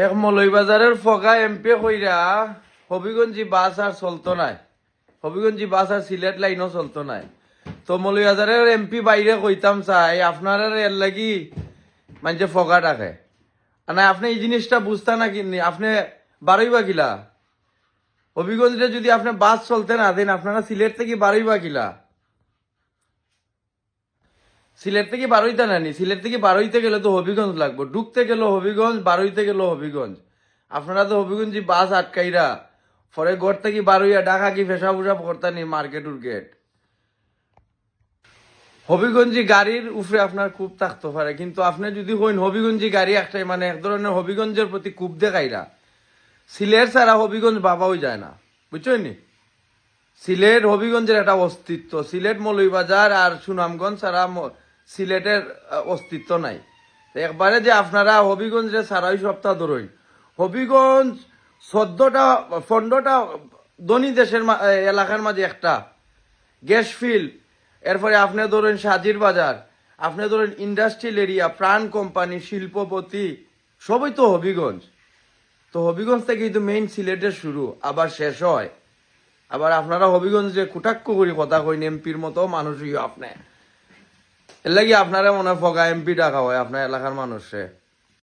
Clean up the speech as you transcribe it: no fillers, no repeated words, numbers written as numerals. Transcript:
এক মৌলভীবাজারের ফগা এমপি কইরা হবিগঞ্জি বাস আর চলতো নাই, হবিগঞ্জি বাস আর সিলেট লাইনও চলতো নাই। তো মৌলভীবাজারের এমপি বাইরে কইতাম চাই আপনার এর লাগি মানে ফগা ডাকে না, আপনি এই জিনিসটা বুঝতে না কিনি, আপনি বারোই বা কিলা হবিগঞ্জে যদি আপনি বাস চলতে না দেন আপনারা সিলেট থেকে বারোই বা কিলা, সিলেট থেকে বারোইতে নানি, সিলেট থেকে বারোইতে গেলে তো হবিগঞ্জ লাগবো, ঢুকতে গেল হবিগঞ্জ, বারোইতে গেল হবিগঞ্জ। আপনারা তো হবিগঞ্জি বাস আটকাইরা পরে ঘর থেকে বারোইয়া ঢাকা কি ফেসা ফুসাব করতানি মার্কেট উর্কেট। হবিগঞ্জি গাড়ির উপরে আপনার খুব থাকতে পারে, কিন্তু আপনি যদি হইন হবিগঞ্জি গাড়ি একটাই মানে এক ধরনের হবিগঞ্জের প্রতি খুব দেখাইরা, সিলেট ছাড়া হবিগঞ্জ বাবাও যায় না, বুঝছেন নি? সিলেট হবিগঞ্জের একটা অস্তিত্ব, সিলেট মৌলভীবাজার আর সুনামগঞ্জ ছাড়া সিলেটের অস্তিত্ব নাই। একবারে যে আপনারা হবিগঞ্জে সারাই সপ্তাহ ধরুন, হবিগঞ্জ 14টা ধনী দেশের এলাকার মাঝে একটা গ্যাস ফিল্ড, এরপরে আপনি ধরেন সাজির বাজার, আপনি ধরেন ইন্ডাস্ট্রিয়াল এরিয়া, প্রাণ কোম্পানি, শিল্পপতি, সবই তো হবিগঞ্জ। তো হবিগঞ্জ থেকে কিন্তু মেইন সিলেটের শুরু আবার শেষ হয়। আবার আপনারা হবিগঞ্জে কুটাক্ষ করি কথা কইন এমপির মতো মানুষই আপনি, এর লাগি আপনারা মনে হয় ফগা এমপি ডাকা হয় আপনার এলাকার মানুষে।